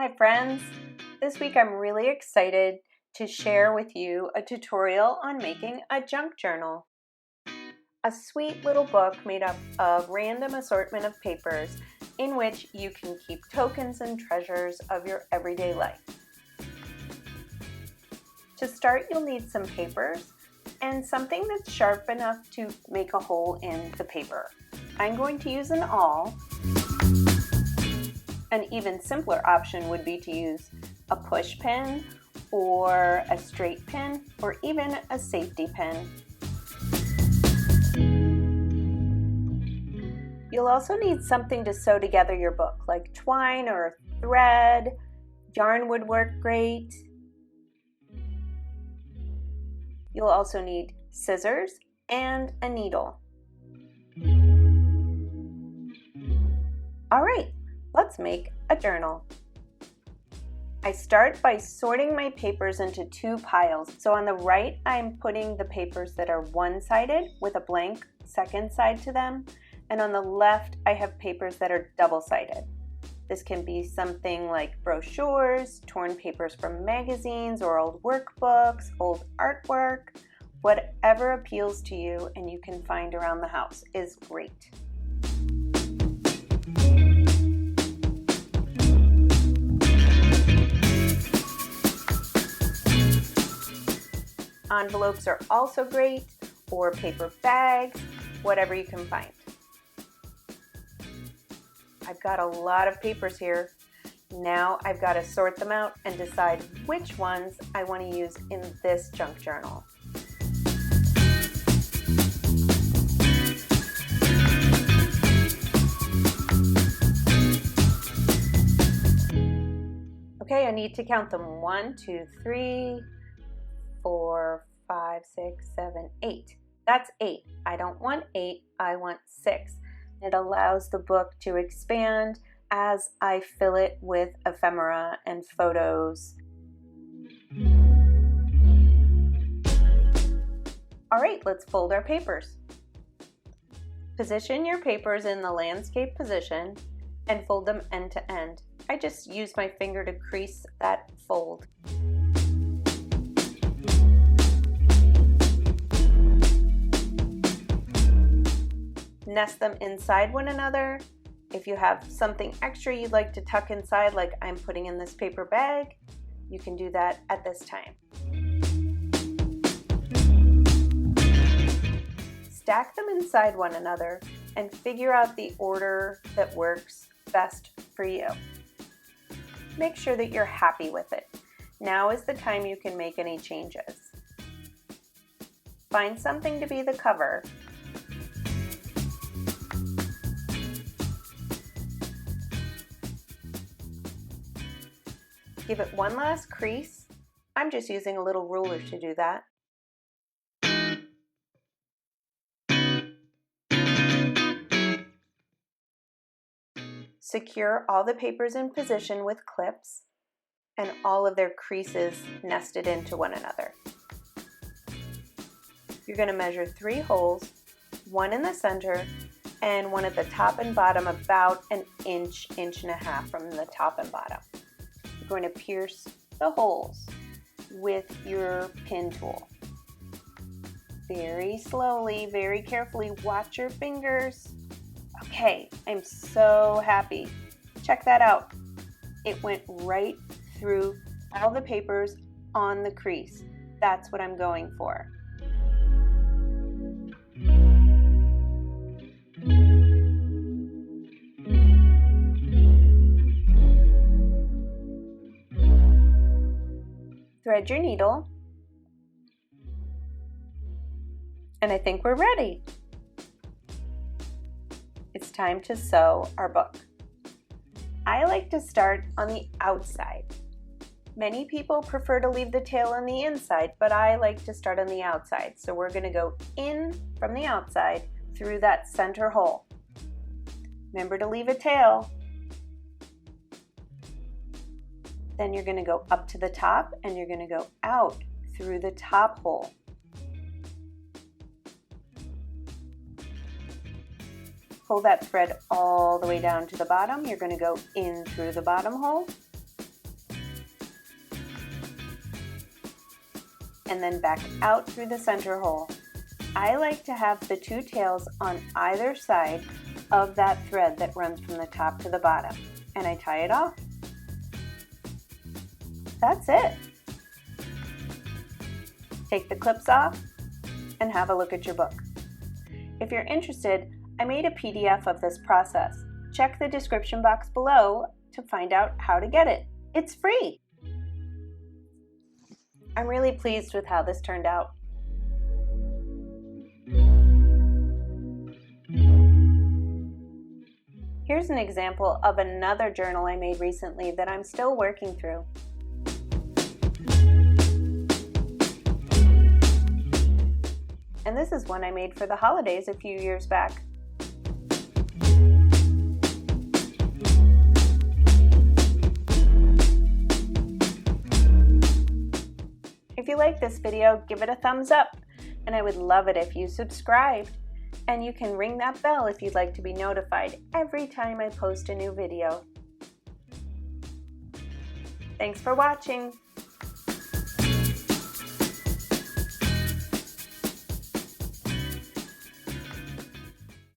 Hi friends! This week I'm really excited to share with you a tutorial on making a junk journal. A sweet little book made up of random assortment of papers in which you can keep tokens and treasures of your everyday life. To start, you'll need some papers and something that's sharp enough to make a hole in the paper. I'm going to use an awl. An even simpler option would be to use a push pin or a straight pin or even a safety pin. You'll also need something to sew together your book, like twine or thread. Yarn would work great. You'll also need scissors and a needle. All right, let's make a journal. I start by sorting my papers into two piles. So on the right, I'm putting the papers that are one-sided with a blank second side to them. And on the left, I have papers that are double-sided. This can be something like brochures, torn papers from magazines or old workbooks, old artwork. Whatever appeals to you and you can find around the house is great. Envelopes are also great, or paper bags, whatever you can find. I've got a lot of papers here. Now I've got to sort them out and decide which ones I want to use in this junk journal. Okay, I need to count them. 1, 2, 3, 4, 5, 6, 7, 8. That's 8. I don't want 8, I want 6. It allows the book to expand as I fill it with ephemera and photos. All right, let's fold our papers. Position your papers in the landscape position and fold them end to end. I just use my finger to crease that fold. Nest them inside one another. If you have something extra you'd like to tuck inside, like I'm putting in this paper bag, you can do that at this time. Stack them inside one another and figure out the order that works best for you. Make sure that you're happy with it. Now is the time you can make any changes. Find something to be the cover. Give it one last crease. I'm just using a little ruler to do that. Secure all the papers in position with clips and all of their creases nested into one another. You're going to measure 3 holes, one in the center and one at the top and bottom, about an inch, inch and a half from the top and bottom. You're going to pierce the holes with your pin tool. Very slowly, very carefully, watch your fingers. Okay, I'm so happy. Check that out. It went right through all the papers on the crease. That's what I'm going for. Thread your needle. And I think we're ready. It's time to sew our book. I like to start on the outside. Many people prefer to leave the tail on the inside, but I like to start on the outside. So we're going to go in from the outside through that center hole. Remember to leave a tail. Then you're going to go up to the top and you're going to go out through the top hole. Pull that thread all the way down to the bottom. You're going to go in through the bottom hole and then back out through the center hole. I like to have the two tails on either side of that thread that runs from the top to the bottom, and I tie it off. That's it. Take the clips off and have a look at your book. If you're interested, I made a PDF of this process. Check the description box below to find out how to get it. It's free. I'm really pleased with how this turned out. Here's an example of another journal I made recently that I'm still working through. And this is one I made for the holidays a few years back. If you like this video, give it a thumbs up, and I would love it if you subscribed. And you can ring that bell if you'd like to be notified every time I post a new video. Thanks for watching.